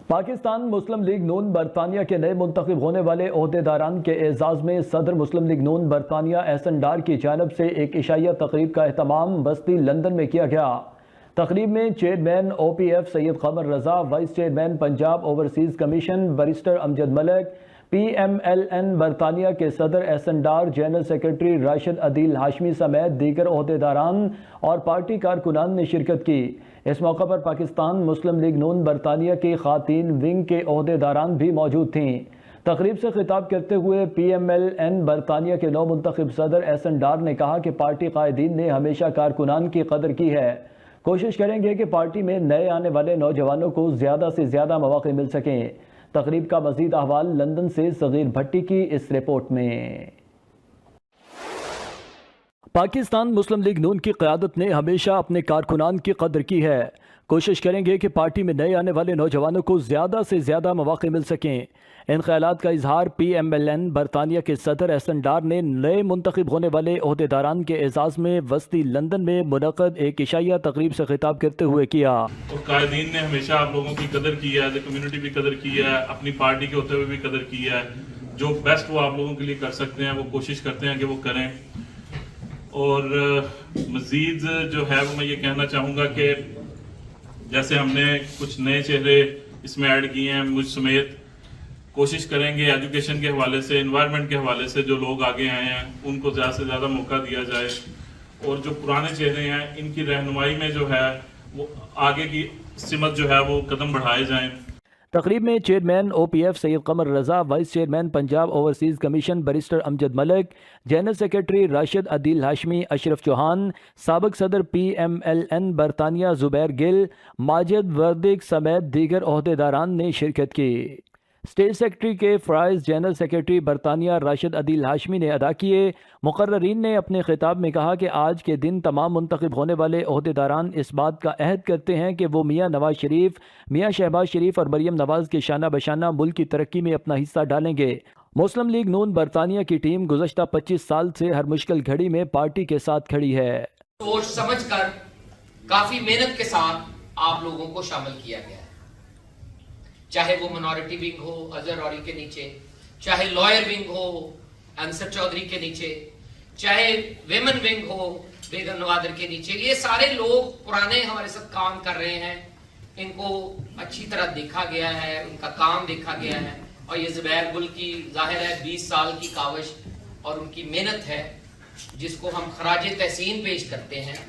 پاکستان مسلم league نون برطانیہ کے نئے منتخب ہونے والے عہدیداران کے اعزاز میں صدر مسلم لیگ نون برطانیہ احسن ڈار کی جانب سے ایک عشائیہ تقریب کا اہتمام بستی لندن میں کیا گیا۔ تقریب میں chairman O P F Syed Qamar Raza, vice chairman Punjab overseas commission barrister Amjad Malik, P M L N برطانیہ کے صدر احسن ڈار، جنرل سیکرٹری راشد عدیل ہاشمی سمیت دیگر عہدیداران اور پارٹی کارکنان نے شرکت کی۔ اس موقع پر پاکستان مسلم لیگ نون برطانیہ کی خواتین ونگ کے عہدیداران بھی موجود تھیں۔ تقریب سے خطاب کرتے ہوئے پی ایم ایل این برطانیہ کے نو منتخب صدر احسن ڈار نے کہا کہ پارٹی قائدین نے ہمیشہ کارکنان کی قدر کی ہے۔ کوشش کریں گے کہ پارٹی میں نئے آنے والے نوجوانوں کو زیادہ سے زیادہ مواقع مل سکیں۔ تقریب کا مزید احوال لندن سے صغیر بھٹی کی اس رپورٹ میں۔ پاکستان مسلم لیگ نون کی قیادت نے ہمیشہ اپنے کارکنان کی قدر کی ہے۔ کوشش کریں گے کہ پارٹی میں نئے آنے والے نوجوانوں کو زیادہ سے زیادہ مواقع مل سکیں۔ ان خیالات کا اظہار پی ایم ایل این برطانیہ کے صدر احسن ڈار نے نئے منتخب ہونے والے عہدیداران کے اعزاز میں وسطی لندن میں منعقد ایک عشائیہ تقریب سے خطاب کرتے ہوئے کیا۔ قائدین نے ہمیشہ آپ لوگوں کی قدر کی ہے، کمیونٹی بھی قدر کی ہے، اپنی پارٹی کے ہوتے ہوئے بھی قدر کی ہے۔ جو بیسٹ وہ آپ لوگوں کے لیے کر سکتے ہیں وہ کوشش کرتے ہیں کہ وہ کریں۔ اور مزید جو ہے وہ میں یہ کہنا چاہوں گا کہ جیسے ہم نے کچھ نئے چہرے اس میں ایڈ کیے ہیں، مجھ سمیت کوشش کریں گے ایجوکیشن کے حوالے سے، انوائرمنٹ کے حوالے سے جو لوگ آگے آئے ہیں ان کو زیادہ سے زیادہ موقع دیا جائے، اور جو پرانے چہرے ہیں ان کی رہنمائی میں جو ہے وہ آگے کی سمت جو ہے وہ قدم بڑھائے جائیں۔ تقریب میں chairman O P F Syed Qamar Raza, vice chairman Punjab overseas commission barrister Amjad Malik, general secretary Rashid Adeel Hashmi, Ashraf Chauhan, سابق صدر پی ایم ایل این برطانیہ زبیر گل، ماجد وردک سمیت دیگر عہدیداران نے شرکت کی۔ اسٹیٹ سیکرٹری کے فرائض جنرل سیکرٹری برطانیہ راشد عدیل ہاشمی نے ادا کیے۔ مقررین نے اپنے خطاب میں کہا کہ آج کے دن تمام منتخب ہونے والے عہدیداران اس بات کا عہد کرتے ہیں کہ وہ میاں نواز شریف، میاں شہباز شریف اور مریم نواز کے شانہ بشانہ ملک کی ترقی میں اپنا حصہ ڈالیں گے۔ مسلم لیگ نون برطانیہ کی ٹیم گزشتہ 25 سال سے ہر مشکل گھڑی میں پارٹی کے ساتھ کھڑی ہے۔ سوچ سمجھ کر کافی محنت کے ساتھ آپ لوگوں کو شامل کیا گیا ہے، چاہے وہ منورٹی ونگ ہو اظہر روری کے نیچے، چاہے لائر ونگ ہو انصر چودھری کے نیچے، چاہے ویمن ونگ ہو بیگم نوادر کے نیچے۔ یہ سارے لوگ پرانے ہمارے ساتھ کام کر رہے ہیں، ان کو اچھی طرح دیکھا گیا ہے، ان کا کام دیکھا گیا ہے، اور یہ زبیر گل کی ظاہر ہے 20 سال کی کاوش اور ان کی محنت ہے جس کو ہم خراج تحسین پیش کرتے ہیں۔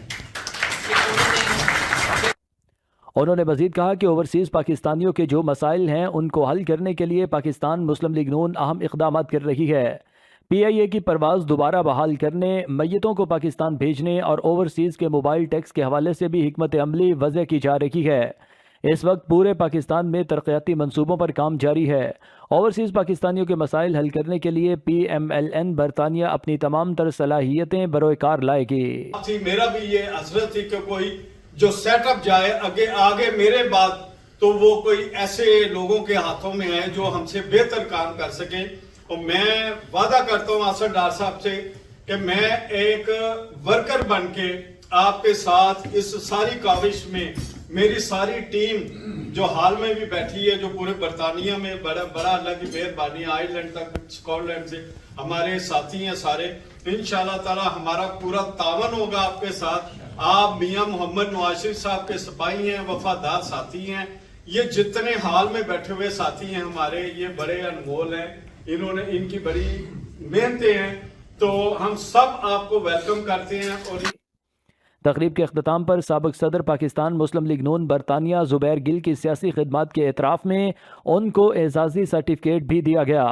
انہوں نے مزید کہا کہ اوورسیز پاکستانیوں کے جو مسائل ہیں ان کو حل کرنے کے لیے پاکستان مسلم لیگ نون اہم اقدامات کر رہی ہے۔ پی آئی اے کی پرواز دوبارہ بحال کرنے، میتوں کو پاکستان بھیجنے اور اوورسیز کے موبائل ٹیکس کے حوالے سے بھی حکمت عملی وضع کی جا رہی ہے۔ اس وقت پورے پاکستان میں ترقیاتی منصوبوں پر کام جاری ہے۔ اوورسیز پاکستانیوں کے مسائل حل کرنے کے لیے پی ایم ایل این برطانیہ اپنی تمام تر صلاحیتیں بروئے کار لائے گی۔ میرا بھی یہ حسرت تھی کہ کوئی جو سیٹ اپ جائے آگے میرے بعد تو وہ کوئی ایسے لوگوں کے ہاتھوں میں ہے جو ہم سے بہتر کام کر سکیں، اور میں وعدہ کرتا ہوں احسن ڈار صاحب سے کہ میں ایک ورکر بن کے آپ کے ساتھ اس ساری کاوش میں، میری ساری ٹیم جو حال میں بھی بیٹھی ہے، جو پورے برطانیہ میں بڑا اللہ کی مہربانی، آئرلینڈ تک، اسکاٹ لینڈ سے ہمارے ساتھی ہیں سارے، انشاءاللہ تعالی ہمارا پورا تعاون ہوگا آپ کے ساتھ۔ آپ میاں محمد نواز شریف صاحب کے سپاہی ہیں، وفادار ساتھی ہیں، یہ جتنے حال میں بیٹھے ہوئے ساتھی ہیں ہمارے، یہ بڑے انمول ہیں، انہوں نے ان کی بڑی محنتیں ہیں، تو ہم سب آپ کو ویلکم کرتے ہیں۔ اور تقریب کے اختتام پر سابق صدر پاکستان مسلم لیگ نون برطانیہ زبیر گل کی سیاسی خدمات کے اعتراف میں ان کو اعزازی سرٹیفکیٹ بھی دیا گیا۔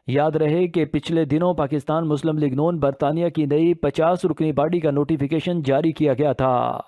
یاد رہے کہ پچھلے دنوں پاکستان مسلم لیگ نون برطانیہ کی نئی 50 رکنی باڈی کا نوٹیفیکیشن جاری کیا گیا تھا۔